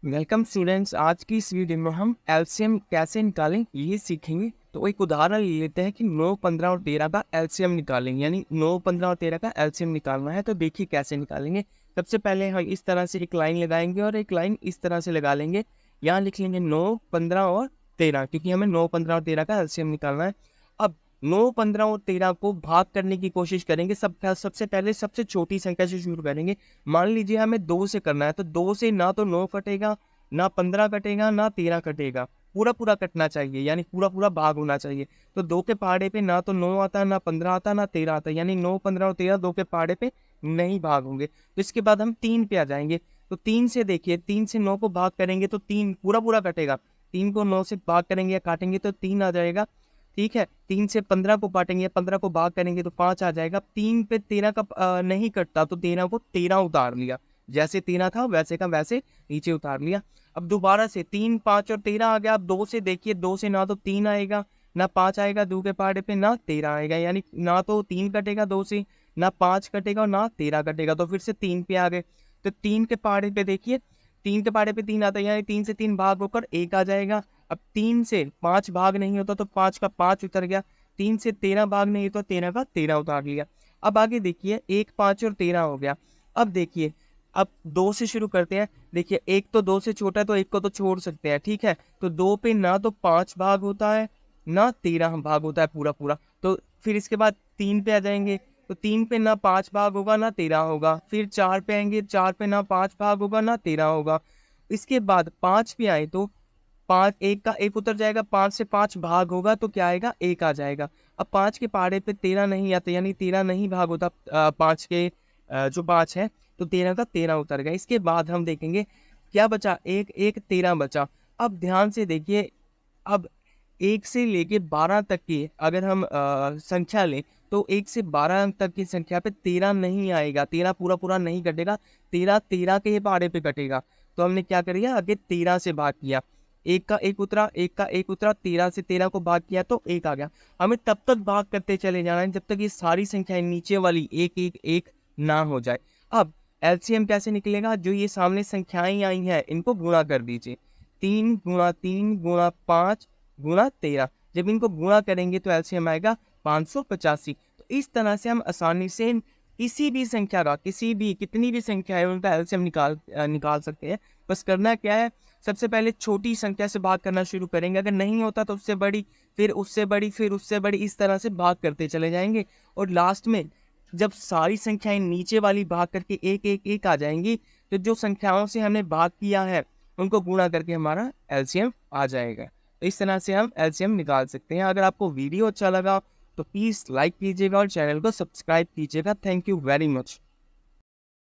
Welcome students. आज की इस वीडियो में हम एलसीएम कैसे निकालें ये सीखेंगे। तो एक उदाहरण ले लेते हैं कि 9, 15 और 13 का एलसीएम निकालेंगे, यानी 9, 15 और 13 का एलसीएम निकालना है। तो देखिए कैसे निकालेंगे। सबसे पहले हम इस तरह से एक लाइन लगाएंगे और एक लाइन इस तरह से लगा लेंगे। यहाँ लिख लेंगे 9, 15 और 13, क्योंकि हमें 9, 15 और 13 का एलसीएम निकालना है। अब 9, 15 और 13 को भाग करने की कोशिश करेंगे। सबसे पहले सबसे छोटी संख्या से शुरू करेंगे। मान लीजिए हमें 2 से करना है, तो 2 से ना तो 9 कटेगा, ना 15 कटेगा, ना 13 कटेगा। पूरा पूरा कटना चाहिए, यानी पूरा पूरा भाग होना चाहिए। तो 2 के पहाड़े पे ना तो 9 आता, ना 15 आता, ना 13 आता, यानी 9, 15 और 13 2 के पहाड़े पे नहीं भाग होंगे। तो इसके बाद हम 3 पे आ जाएंगे। तो 3 से देखिए, 3 से 9 को भाग करेंगे तो 3 पूरा पूरा कटेगा। 3 को 9 से भाग करेंगे या काटेंगे तो 3 आ जाएगा। ठीक है, 3 से 15 को काटेंगे, 15 को भाग करेंगे तो 5 आ जाएगा। 3 पे 13 का नहीं कटता, तो 13 को 13 उतार लिया। जैसे 13 था वैसे का वैसे नीचे उतार लिया। अब दोबारा से 3, 5 और 13 आ गया। अब 2 से देखिए, 2 से ना तो 3 आएगा, ना 5 आएगा, 2 के पहाड़े पे ना 13 आएगा, यानी ना तो 3 कटेगा 2 से, ना 5 कटेगा और ना 13 कटेगा। तो फिर से 3 पे आ गए। तो 3 के पहाड़े पे देखिए, 3 के पहाड़े पे 3 आता है, यानी 3 से 3 भाग होकर 1 आ जाएगा। अब 3 से 5 भाग नहीं होता, तो 5 का 5 उतर गया। 3 से 13 भाग नहीं होता, 13 का 13 उतार लिया। अब आगे देखिए, 1, 5 और 13 हो गया। अब देखिए, अब 2 से शुरू करते हैं। देखिए, एक तो 2 से छोटा है, तो एक को तो छोड़ सकते हैं। ठीक है, तो 2 पे ना तो 5 भाग होता है, ना 13 भाग होता है पूरा पूरा। तो फिर इसके बाद 3 पे आ जाएंगे। तो 3 पे ना 5 भाग होगा, ना 13 होगा। फिर 4 पे आएंगे, 4 पे ना 5 भाग होगा, ना 13 होगा। इसके बाद 5 पे आए तो 5, एक का एक उतर जाएगा। 5 से 5 भाग होगा तो क्या आएगा, 1 आ जाएगा। अब 5 के पहाड़े पे 13 नहीं आता, यानी 13 नहीं भाग होता 5 के, जो 5 है, तो 13 का 13 उतर गया। इसके बाद हम देखेंगे क्या बचा, एक एक 13 बचा। अब ध्यान से देखिए, अब 1 से लेके 12 तक की अगर हम संख्या लें, तो 1 से 12 अंक तक की संख्या पे 13 नहीं आएगा, 13 पूरा पूरा नहीं कटेगा। 13 13 के ही पहाड़े पे कटेगा। तो हमने क्या कर दिया, आगे 13 से भाग किया, एक का एक उतरा, एक का एक उतरा, 13 से 13 को भाग किया तो 1 आ गया। हमें तब तक भाग करते चले जाना है जब तक ये सारी संख्याएं नीचे वाली एक एक एक ना हो जाए। अब एलसीएम कैसे निकलेगा, जो ये सामने संख्याएं आई हैं इनको गुणा कर दीजिए। 3 गुणा 3 गुणा 5 गुणा 13, जब इनको गुणा करेंगे तो एलसीएम आएगा 585। तो इस तरह से हम आसानी से किसी भी संख्या का, किसी भी कितनी भी संख्या है उनका एलसीएम निकाल सकते हैं। बस करना क्या है, सबसे पहले छोटी संख्या से भाग करना शुरू करेंगे। अगर नहीं होता तो उससे बड़ी, फिर उससे बड़ी, फिर उससे बड़ी, इस तरह से भाग करते चले जाएंगे। और लास्ट में जब सारी संख्याएं नीचे वाली भाग करके एक एक एक आ जाएंगी, तो जो संख्याओं से हमने भाग किया है उनको गुणा करके हमारा एलसीएम आ जाएगा। तो इस तरह से हम एलसीएम निकाल सकते हैं। अगर आपको वीडियो अच्छा लगा तो प्लीज़ लाइक कीजिएगा और चैनल को सब्सक्राइब कीजिएगा। Thank you very much.